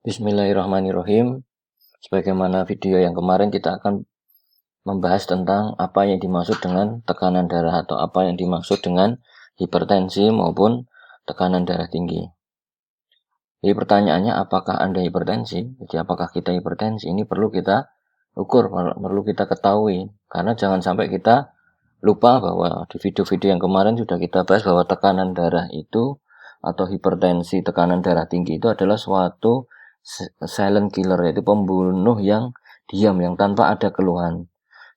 Bismillahirrahmanirrahim. Sebagaimana video yang kemarin, kita akan membahas tentang apa yang dimaksud dengan tekanan darah atau apa yang dimaksud dengan hipertensi maupun tekanan darah tinggi. Jadi pertanyaannya, apakah Anda hipertensi? Jadi apakah kita hipertensi? Ini perlu kita ukur, perlu kita ketahui. Karena jangan sampai kita lupa bahwa di video-video yang kemarin sudah kita bahas bahwa tekanan darah itu atau hipertensi, tekanan darah tinggi itu adalah suatu silent killer, yaitu pembunuh yang diam, yang tanpa ada keluhan,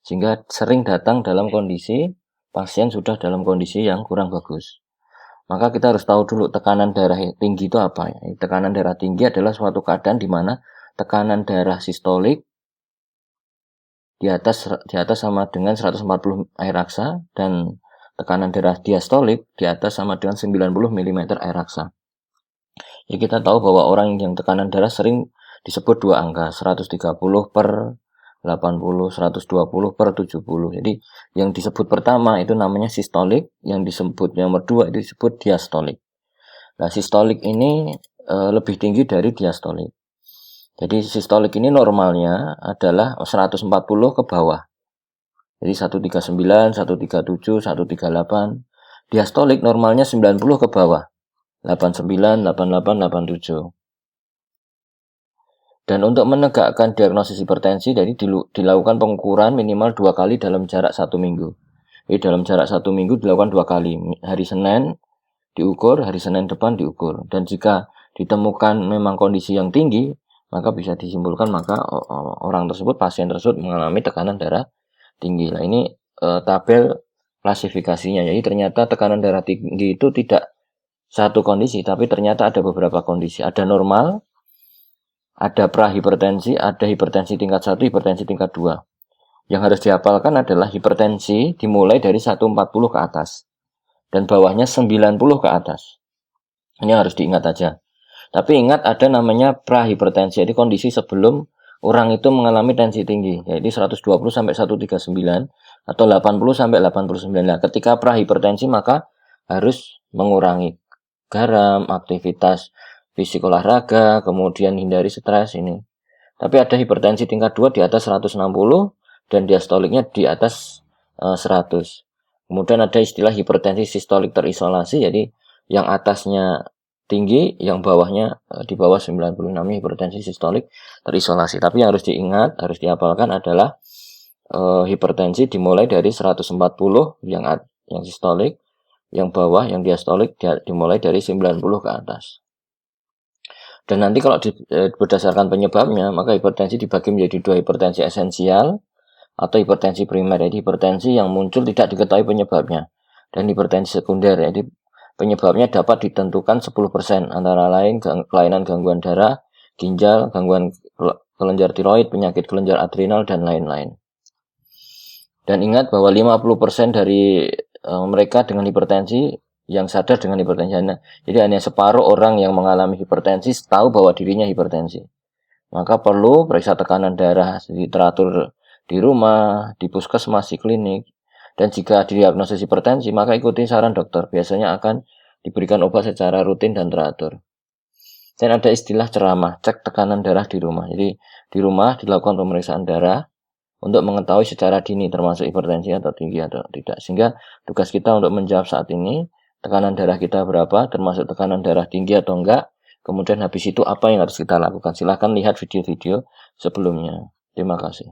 sehingga sering datang dalam kondisi pasien sudah dalam kondisi yang kurang bagus. Maka kita harus tahu dulu tekanan darah tinggi itu apa. Tekanan darah tinggi adalah suatu keadaan di mana tekanan darah sistolik di atas sama dengan 140 air raksa dan tekanan darah diastolik di atas sama dengan 90 mm air raksa. Jadi kita tahu bahwa orang yang tekanan darah sering disebut dua angka, 130 per 80, 120 per 70. Jadi yang disebut pertama itu namanya sistolik, yang disebut nomor 2 itu disebut diastolik. Nah, sistolik ini lebih tinggi dari diastolik. Jadi sistolik ini normalnya adalah 140 ke bawah. Jadi 139, 137, 138. Diastolik normalnya 90 ke bawah. 89, 88, 87. Dan untuk menegakkan diagnosis hipertensi, jadi dilakukan pengukuran minimal 2 kali dalam jarak 1 minggu. Jadi dalam jarak 1 minggu dilakukan 2 kali. Hari Senin diukur, hari Senin depan diukur. Dan jika ditemukan memang kondisi yang tinggi, maka bisa disimpulkan maka orang tersebut, pasien tersebut mengalami tekanan darah tinggi. Nah, ini tabel klasifikasinya. Jadi ternyata tekanan darah tinggi itu tidak satu kondisi, tapi ternyata ada beberapa kondisi. Ada normal, ada prahipertensi, ada hipertensi tingkat 1, hipertensi tingkat 2. Yang harus dihafalkan adalah hipertensi dimulai dari 140 ke atas. Dan bawahnya 90 ke atas. Ini harus diingat aja. Tapi ingat ada namanya prahipertensi, jadi kondisi sebelum orang itu mengalami tensi tinggi, yaitu 120 sampai 139 atau 80 sampai 89. Nah, ketika prahipertensi maka harus mengurangi garam, aktivitas fisik olahraga, kemudian hindari stres ini. Tapi ada hipertensi tingkat 2 di atas 160 dan diastoliknya di atas 100. Kemudian ada istilah hipertensi sistolik terisolasi, jadi yang atasnya tinggi, yang bawahnya di bawah 90, namanya hipertensi sistolik terisolasi. Tapi yang harus diingat, harus dihafalkan adalah hipertensi dimulai dari 140 yang sistolik, yang bawah, yang diastolik dimulai dari 90 ke atas. Dan nanti kalau berdasarkan penyebabnya, maka hipertensi dibagi menjadi 2, hipertensi esensial atau hipertensi primer. Jadi hipertensi yang muncul tidak diketahui penyebabnya. Dan hipertensi sekunder, jadi penyebabnya dapat ditentukan 10%, antara lain kelainan gangguan darah, ginjal, gangguan kelenjar tiroid, penyakit kelenjar adrenal, dan lain-lain. Dan ingat bahwa 50% dari mereka dengan hipertensi yang sadar dengan hipertensi. Jadi hanya separuh orang yang mengalami hipertensi tahu bahwa dirinya hipertensi. Maka perlu periksa tekanan darah teratur di rumah, di puskesmas, di klinik. Dan jika didiagnosis hipertensi, maka ikuti saran dokter. Biasanya akan diberikan obat secara rutin dan teratur. Dan ada istilah ceramah, cek tekanan darah di rumah. Jadi di rumah dilakukan pemeriksaan darah untuk mengetahui secara dini termasuk hipertensi atau tinggi atau tidak. Sehingga tugas kita untuk menjawab saat ini, tekanan darah kita berapa, termasuk tekanan darah tinggi atau enggak. Kemudian habis itu apa yang harus kita lakukan. Silahkan lihat video-video sebelumnya. Terima kasih.